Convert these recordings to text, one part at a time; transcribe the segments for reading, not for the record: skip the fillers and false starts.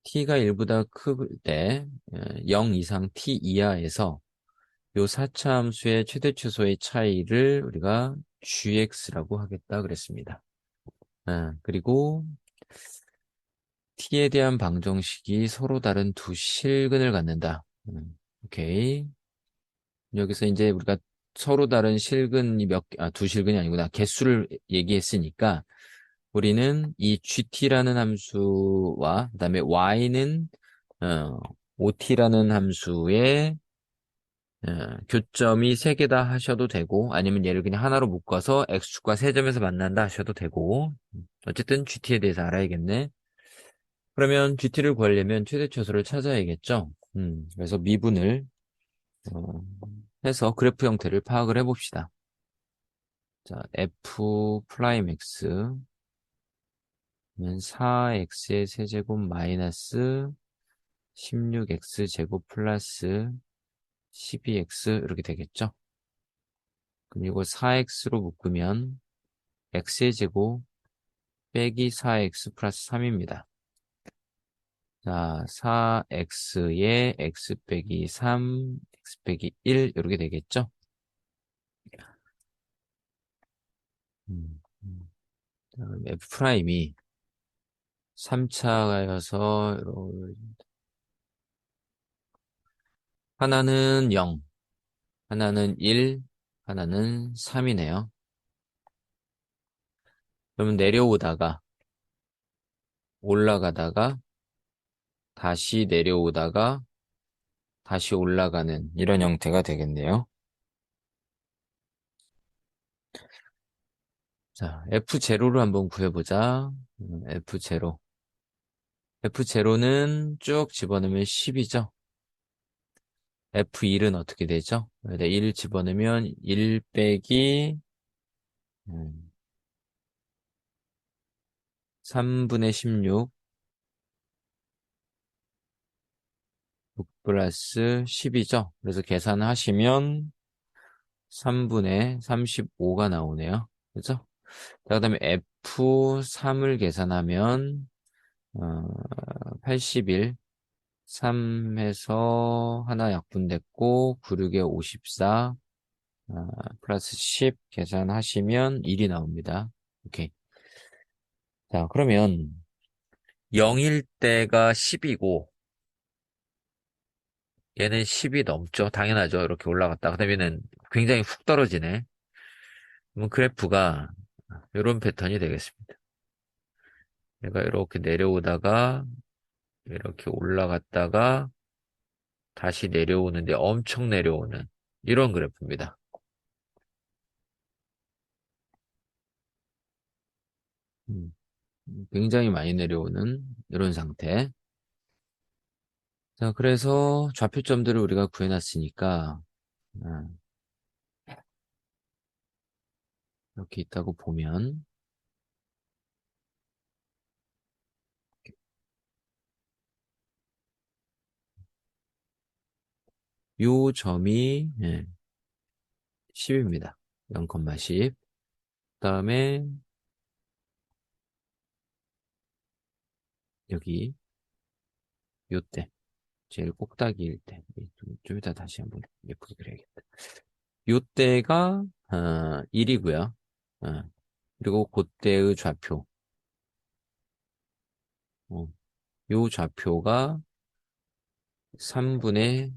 t가 1보다 클 때 0 이상 t 이하에서 요 4차 함수의 최대 최소의 차이를 우리가 gx라고 하겠다 그랬습니다. 그리고 t에 대한 방정식이 서로 다른 두 실근을 갖는다. 오케이. 여기서 이제 우리가 서로 다른 실근이 두 실근이 아니구나. 개수를 얘기했으니까 우리는 이 gt라는 함수와 그다음에 y는 ot라는 함수의 교점이 세 개다 하셔도 되고 아니면 얘를 그냥 하나로 묶어서 x축과 세 점에서 만난다 하셔도 되고 어쨌든 gt에 대해서 알아야겠네. 그러면 gt를 구하려면 최대 최소를 찾아야겠죠. 그래서 미분을 어, 해서 그래프 형태를 파악을 해봅시다. 자, f 프라임 x는 4x의 세제곱 마이너스 16x 제곱 플러스 12x 이렇게 되겠죠. 그럼 이걸 4x로 묶으면 x의 제곱 빼기 4x 플러스 3입니다. 자, 4x에 x 빼기 3, x 빼기 1 이렇게 되겠죠. 다음 f 프라임이 3차여서 하나는 0, 하나는 1, 하나는 3이네요. 그러면 내려오다가 올라가다가 다시 내려오다가 다시 올라가는 이런 형태가 되겠네요. 자, F0를 한번 구해보자. F0. F0는 쭉 집어넣으면 10이죠. F1은 어떻게 되죠? 1 집어넣으면 1 빼기 3분의 16, 6 플러스 10이죠. 그래서 계산하시면 3분의 35가 나오네요. 그죠? 자, 그 다음에 F3을 계산하면 81, 3에서 하나 약분됐고 9, 6에 54 플러스 10 계산하시면 1이 나옵니다. 오케이. 자, 그러면 0일 때가 10이고 얘는 10이 넘죠. 당연하죠. 이렇게 올라갔다. 그 다음에는 굉장히 훅 떨어지네. 그럼 그래프가 이런 패턴이 되겠습니다. 얘가 이렇게 내려오다가 이렇게 올라갔다가 다시 내려오는데 엄청 내려오는 이런 그래프입니다. 음, 굉장히 많이 내려오는 이런 상태. 자, 그래서 좌표점들을 우리가 구해놨으니까 이렇게 있다고 보면 요 점이 10입니다. 0,10. 그다음에 여기 요때 제일 꼭다기일 때. 좀 이따 다시 한번 예쁘게 그려야겠다. 요때가 1이고요. 그리고 그때의 좌표. 어, 요 좌표가 3분의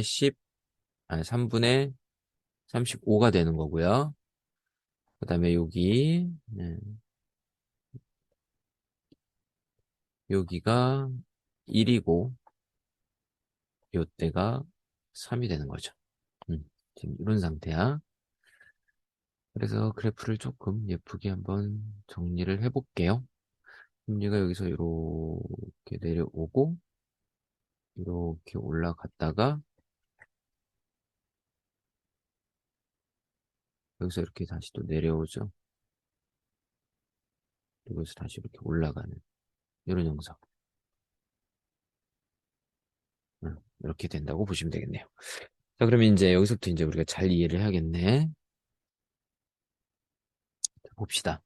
10, 3분의 35가 되는 거고요. 그 다음에 여기가 1이고, 요때가 3이 되는 거죠. 지금 이런 상태야. 그래서 그래프를 조금 예쁘게 한번 정리를 해볼게요. 얘가 여기서 이렇게 내려오고, 이렇게 올라갔다가, 여기서 이렇게 다시 또 내려오죠. 그리고 여기서 다시 이렇게 올라가는, 이런 영상. 이렇게 된다고 보시면 되겠네요. 자, 그러면 이제 여기서부터 이제 우리가 잘 이해를 해야겠네. 자, 봅시다.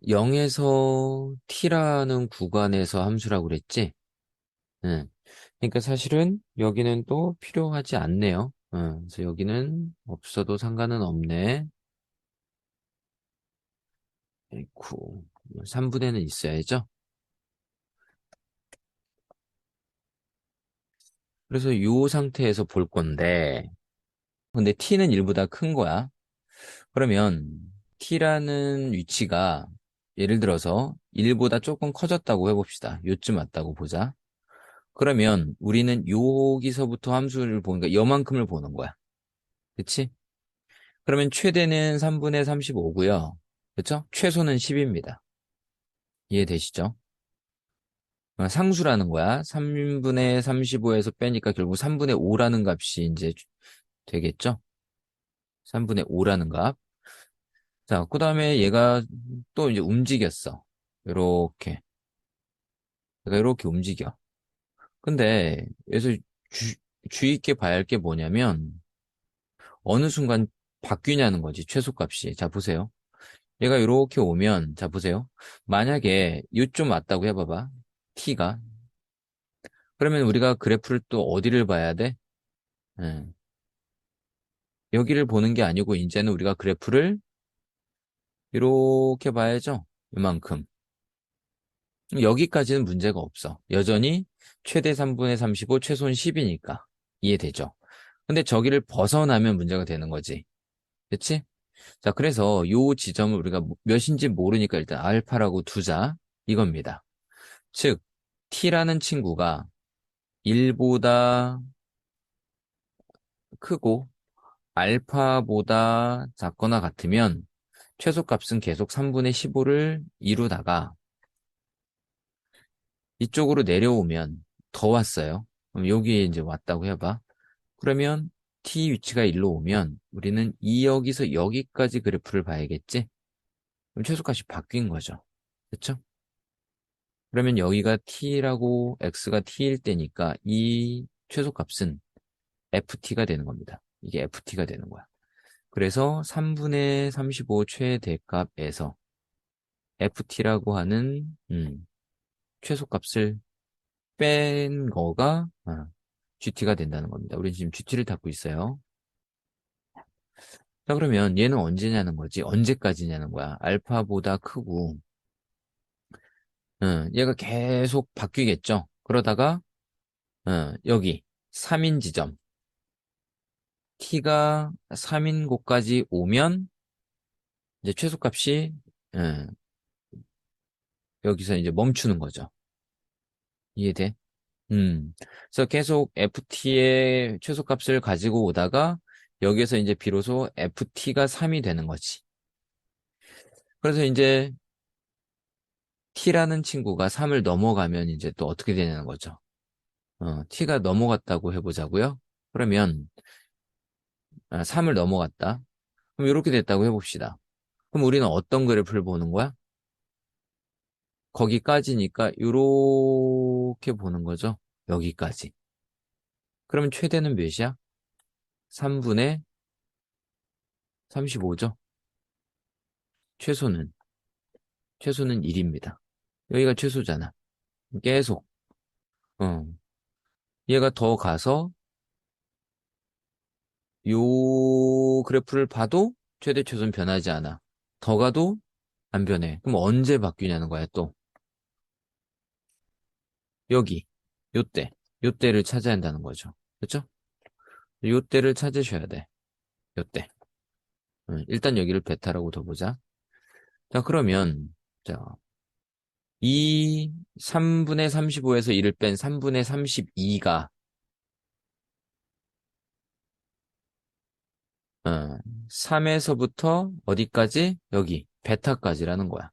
0에서 t라는 구간에서 함수라고 그랬지? 응. 그러니까 사실은 여기는 또 필요하지 않네요. 그래서 여기는 없어도 상관은 없네. 아이쿠. 3분의는 있어야죠. 그래서 이 상태에서 볼 건데, 근데 t는 1보다 큰 거야. 그러면 t라는 위치가 예를 들어서 1보다 조금 커졌다고 해봅시다. 요쯤 왔다고 보자. 그러면 우리는 여기서부터 함수를 보니까 요만큼을 보는 거야. 그치? 그러면 최대는 3분의 35고요. 그쵸? 최소는 10입니다. 이해되시죠? 상수라는 거야. 3분의 35에서 빼니까 결국 3분의 5라는 값이 이제 되겠죠? 3분의 5라는 값. 자, 그 다음에 얘가 또 이제 움직였어. 요렇게. 얘가 이렇게 움직여. 근데 여기서 주, 주의 있게 봐야 할 게 뭐냐면 어느 순간 바뀌냐는 거지, 최소값이. 자, 보세요. 얘가 이렇게 오면, 자, 보세요. 만약에 요점 왔다고 해봐봐. t가. 그러면 우리가 그래프를 또 어디를 봐야 돼? 예. 여기를 보는 게 아니고, 이제는 우리가 그래프를 이렇게 봐야죠. 이만큼. 여기까지는 문제가 없어. 여전히 최대 3분의 35, 최소는 10이니까. 이해되죠? 근데 저기를 벗어나면 문제가 되는 거지. 그치? 자, 그래서 요 지점을 우리가 몇인지 모르니까 일단 알파라고 두자. 이겁니다. 즉, t라는 친구가 1보다 크고 알파보다 작거나 같으면 최소값은 계속 3분의 15를 이루다가 이쪽으로 내려오면 더 왔어요. 그럼 여기에 이제 왔다고 해봐. 그러면 t 위치가 일로 오면 우리는 이 여기서 여기까지 그래프를 봐야겠지? 그럼 최소값이 바뀐 거죠. 그쵸? 그러면 여기가 t라고 x가 t일 때니까 이 최소값은 ft가 되는 겁니다. 이게 ft가 되는 거야. 그래서 3분의 35 최대값에서 ft라고 하는 최소값을 뺀 거가 gt가 된다는 겁니다. 우리 지금 gt를 찾고 있어요. 자, 그러면 얘는 언제냐는 거지? 언제까지냐는 거야? 알파보다 크고 얘가 계속 바뀌겠죠? 그러다가 여기 3인 지점 t가 3인 곳까지 오면 이제 최소값이 어, 여기서 이제 멈추는 거죠. 이해돼? 그래서 계속 ft의 최소값을 가지고 오다가 여기에서 이제 비로소 ft가 3이 되는 거지. 그래서 이제 t라는 친구가 3을 넘어가면 이제 또 어떻게 되냐는 거죠. t가 넘어갔다고 해보자고요. 그러면 3을 넘어갔다. 그럼 이렇게 됐다고 해봅시다. 그럼 우리는 어떤 그래프를 보는 거야? 거기까지니까 이렇게 보는 거죠. 여기까지. 그러면 최대는 몇이야? 3분의 35죠. 최소는 최소는 1입니다. 여기가 최소잖아. 계속. 어. 얘가 더 가서 요 그래프를 봐도 최대 최소는 변하지 않아. 더 가도 안 변해. 그럼 언제 바뀌냐는 거야, 또. 여기. 요때. 요때를 찾아야 한다는 거죠. 그렇죠? 요때를 찾으셔야 돼. 요때. 일단 여기를 베타라고 둬보자. 자, 그러면 자, 이 3분의 35에서 1을 뺀 3분의 32가 3에서부터 어디까지? 여기 베타까지라는 거야.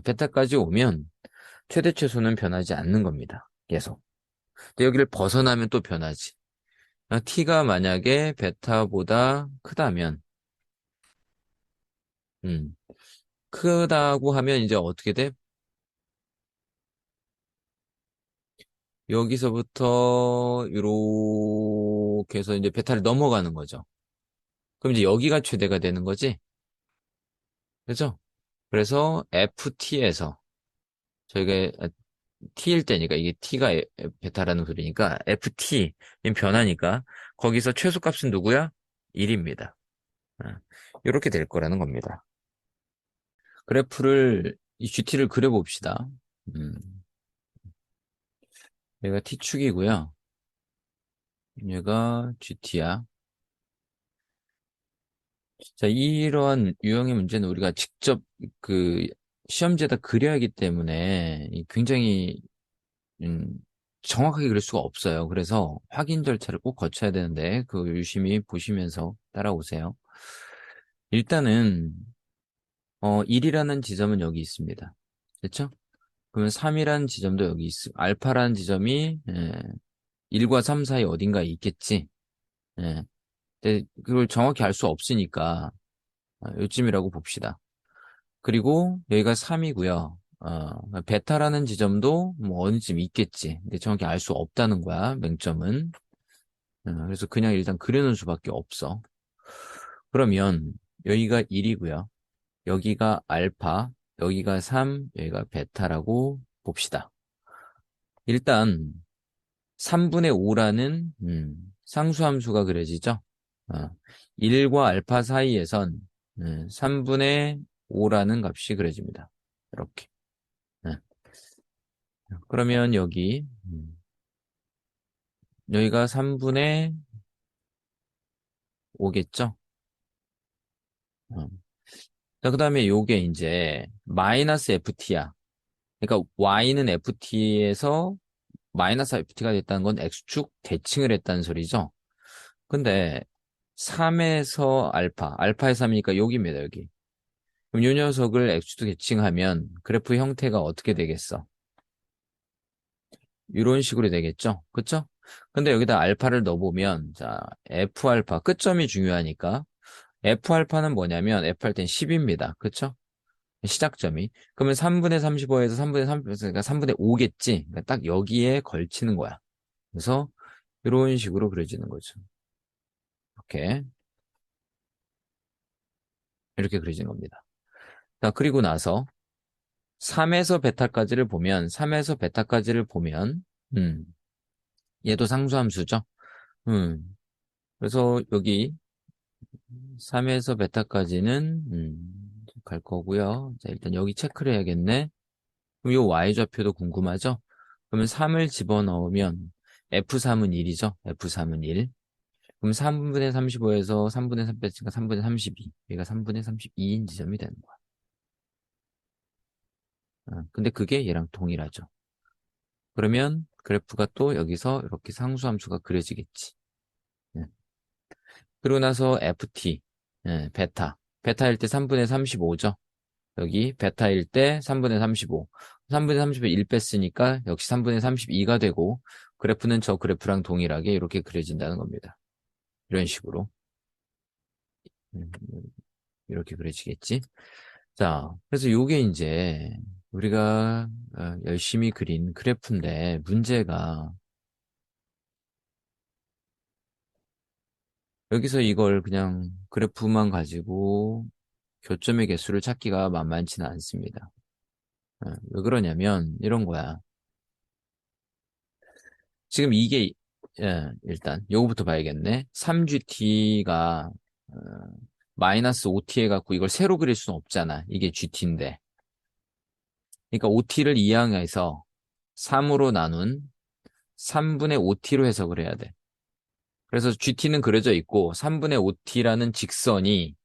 베타까지 오면 최대 최소는 변하지 않는 겁니다. 계속. 근데 여기를 벗어나면 또 변하지. t가 만약에 베타보다 크다면, 음, 크다고 하면 이제 어떻게 돼? 여기서부터 이렇게 해서 이제 베타를 넘어가는 거죠. 그럼 이제 여기가 최대가 되는 거지? 그죠? 그래서 FT에서 저희가 T일 때니까 이게 T가 베타라는 소리니까 FT 변하니까 거기서 최소값은 누구야? 1입니다. 이렇게 될 거라는 겁니다. 그래프를 이 GT를 그려봅시다. 음, 얘가 T축이고요. 얘가 GT야. 자, 이러한 유형의 문제는 우리가 직접 그 시험지에다 그려야 하기 때문에 굉장히 음, 정확하게 그릴 수가 없어요. 그래서 확인 절차를 꼭 거쳐야 되는데 그 유심히 보시면서 따라오세요. 일단은 1이라는 지점은 여기 있습니다. 그렇죠? 그러면 3이라는 지점도 여기 알파라는 지점이 1과 3 사이 어딘가에 있겠지. 예. 근데 그걸 정확히 알 수 없으니까 요쯤이라고 봅시다. 그리고 여기가 3이고요. 베타라는 지점도 뭐 어느쯤 있겠지. 근데 정확히 알 수 없다는 거야, 맹점은. 그래서 그냥 일단 그려놓을 수밖에 없어. 그러면 여기가 1이고요. 여기가 알파, 여기가 3, 여기가 베타라고 봅시다. 일단 3분의 5라는 상수함수가 그려지죠. 어, 1과 알파 사이에선 3분의 5라는 값이 그려집니다. 이렇게. 네. 그러면 여기가 3분의 5겠죠? 자, 그 다음에 요게 이제 마이너스 FT야. 그러니까 Y는 FT에서 마이너스 FT가 됐다는 건 X축 대칭을 했다는 소리죠. 근데 3에서 알파에서 3이니까 여기입니다, 여기. 그럼 이 녀석을 X축 대칭하면 그래프 형태가 어떻게 되겠어? 이런 식으로 되겠죠? 그쵸? 근데 여기다 알파를 넣어보면, 자, F알파, 끝점이 중요하니까, F알파는 뭐냐면, F 할 땐 10입니다. 그쵸? 시작점이. 그러면 3분의 35에서 3분의 30, 그러니까 3분의 5겠지? 그러니까 딱 여기에 걸치는 거야. 그래서, 이런 식으로 그려지는 거죠. 이렇게, 이렇게 그려지는 겁니다. 자, 그리고 나서, 3에서 베타까지를 보면, 음, 얘도 상수함수죠? 그래서 여기 3에서 베타까지는 갈 거고요. 자, 일단 여기 체크를 해야겠네. 그럼 이 y좌표도 궁금하죠? 그러면 3을 집어넣으면 F3은 1이죠? F3은 1. 그럼 3분의 35에서 3분의 3 빼니까 3분의 32. 얘가 3분의 32인 지점이 되는 거야. 근데 그게 얘랑 동일하죠. 그러면 그래프가 또 여기서 이렇게 상수함수가 그려지겠지. 예. 그러고 나서 FT, 베타. 베타일 때 3분의 35죠? 여기 베타일 때 3분의 35. 3분의 30에 1 뺐으니까 역시 3분의 32가 되고 그래프는 저 그래프랑 동일하게 이렇게 그려진다는 겁니다. 이런 식으로. 음, 이렇게 그려지겠지. 자, 그래서 요게 이제 우리가 열심히 그린 그래프인데 문제가 여기서 이걸 그냥 그래프만 가지고 교점의 개수를 찾기가 만만치는 않습니다. 왜 그러냐면 이런 거야. 지금 이게 일단 요거부터 봐야겠네. 3GT가 마이너스 5T 해갖고 이걸 세로 그릴 수는 없잖아. 이게 GT인데. 그러니까 5T를 이항해서 3으로 나눈 3분의 5T로 해석을 해야 돼. 그래서 GT는 그려져 있고 3분의 5T라는 직선이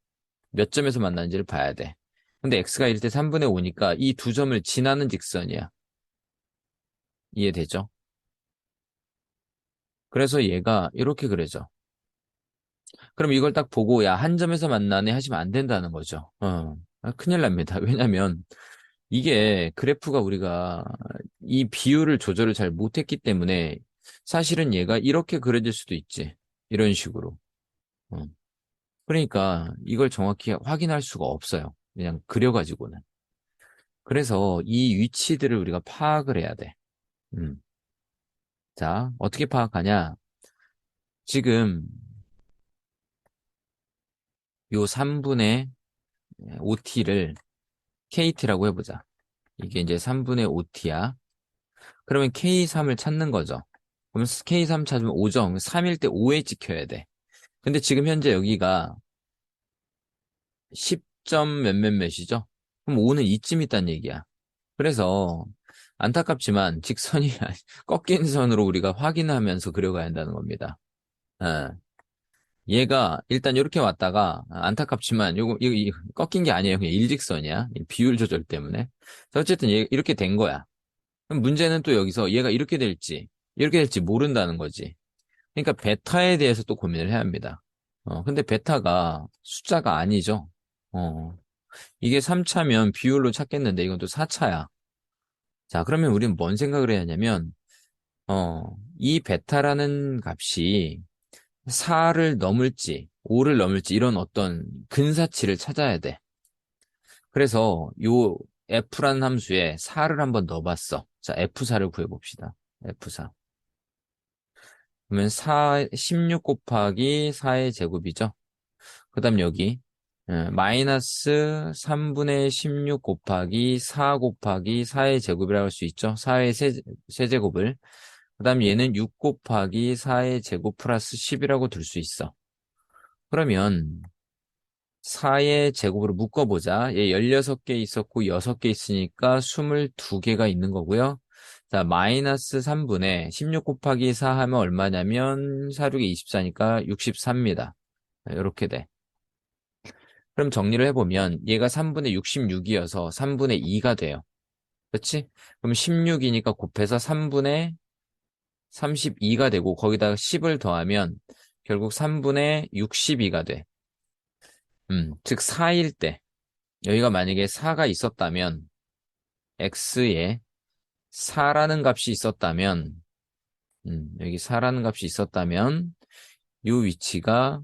몇 점에서 만나는지를 봐야 돼. 근데 X가 1때 3분의 5니까 이 두 점을 지나는 직선이야. 이해되죠? 그래서 얘가 이렇게 그려져. 그럼 이걸 딱 보고, 야, 한 점에서 만나네 하시면 안 된다는 거죠. 큰일 납니다. 왜냐면, 이게 그래프가 우리가 이 비율을 조절을 잘 못했기 때문에 사실은 얘가 이렇게 그려질 수도 있지. 이런 식으로. 어. 그러니까 이걸 정확히 확인할 수가 없어요. 그냥 그려가지고는. 그래서 이 위치들을 우리가 파악을 해야 돼. 음. 자, 어떻게 파악하냐? 지금 요 3분의 OT를 KT라고 해보자. 이게 이제 3분의 OT야. 그러면 K3을 찾는 거죠. 그럼 K3 찾으면 5점. 3일 때 5에 찍혀야 돼. 근데 지금 현재 여기가 10점 몇몇몇이죠? 그럼 5는 이쯤 있다는 얘기야. 그래서 안타깝지만 직선이 꺾인 선으로 우리가 확인하면서 그려가야 한다는 겁니다. 예. 얘가 일단 이렇게 왔다가 안타깝지만 이거 꺾인 게 아니에요. 그냥 일직선이야. 이 비율 조절 때문에. 그래서 어쨌든 이렇게 된 거야. 그럼 문제는 또 여기서 얘가 이렇게 될지 모른다는 거지. 그러니까 베타에 대해서 또 고민을 해야 합니다. 근데 베타가 숫자가 아니죠. 이게 3차면 비율로 찾겠는데 이건 또 4차야. 자, 그러면 우리는 뭔 생각을 해야 하냐면, 이 베타라는 값이 4를 넘을지, 5를 넘을지 이런 어떤 근사치를 찾아야 돼. 그래서 요 f라는 함수에 4를 한번 넣어봤어. 자, f4를 구해봅시다. f4. 그러면 16 곱하기 4의 제곱이죠. 그 다음 여기 마이너스 3분의 16 곱하기 4 곱하기 4의 제곱이라고 할 수 있죠. 4의 세제곱을. 그 다음 얘는 6 곱하기 4의 제곱 플러스 10이라고 둘 수 있어. 그러면 4의 제곱으로 묶어보자. 얘 16개 있었고 6개 있으니까 22개가 있는 거고요. 자, 마이너스 3분의 16 곱하기 4 하면 얼마냐면 4, 6에 24니까 64입니다. 이렇게 돼. 그럼 정리를 해보면 얘가 3분의 66이어서 3분의 2가 돼요. 그렇지? 그럼 16이니까 곱해서 3분의 32가 되고 거기다가 10을 더하면 결국 3분의 62가 돼. 즉 4일 때 여기가 만약에 4가 있었다면 x에 4라는 값이 있었다면 여기 4라는 값이 있었다면 이 위치가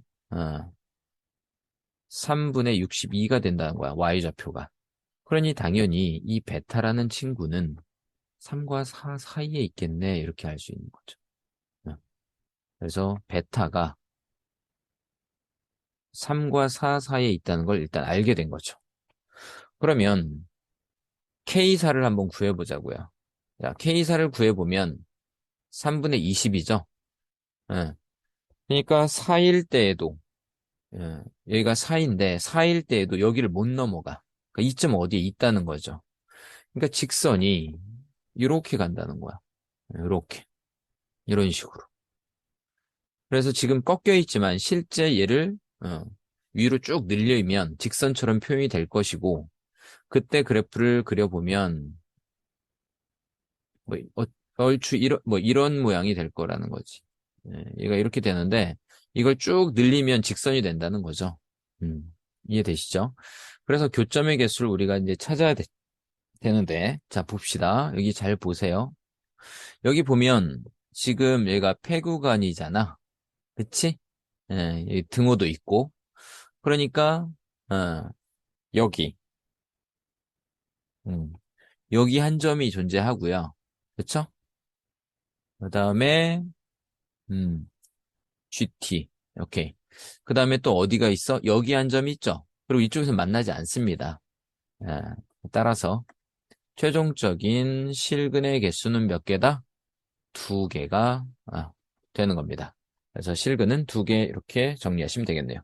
3분의 62가 된다는 거야. y좌표가. 그러니 당연히 이 베타라는 친구는 3과 4 사이에 있겠네. 이렇게 알 수 있는 거죠. 그래서 베타가 3과 4 사이에 있다는 걸 일단 알게 된 거죠. 그러면 K사를 한번 구해보자고요. 자, K사를 구해보면 3분의 20이죠. 그러니까 4일 때에도 여기가 4인데 4일 때에도 여기를 못 넘어가. 그러니까 이점 어디에 있다는 거죠. 그러니까 직선이 이렇게 간다는 거야. 이렇게. 이런 식으로. 그래서 지금 꺾여 있지만 실제 얘를 위로 쭉 늘리면 직선처럼 표현이 될 것이고 그때 그래프를 그려보면 뭐 얼추 이런 모양이 될 거라는 거지. 얘가 이렇게 되는데 이걸 쭉 늘리면 직선이 된다는 거죠. 이해되시죠? 그래서 교점의 개수를 우리가 이제 찾아야 되는데 자 봅시다. 여기 잘 보세요. 여기 보면 지금 얘가 폐구간이잖아. 그치? 여기 등호도 있고 그러니까 어, 여기 음, 여기 한 점이 존재하고요. 그쵸? 그 다음에 음, GT 오케이. 그 다음에 또 어디가 있어? 여기 한 점이 있죠? 그리고 이쪽에서 만나지 않습니다. 아, 따라서 최종적인 실근의 개수는 몇 개다? 2개가 되는 겁니다. 그래서 실근은 2개 이렇게 정리하시면 되겠네요.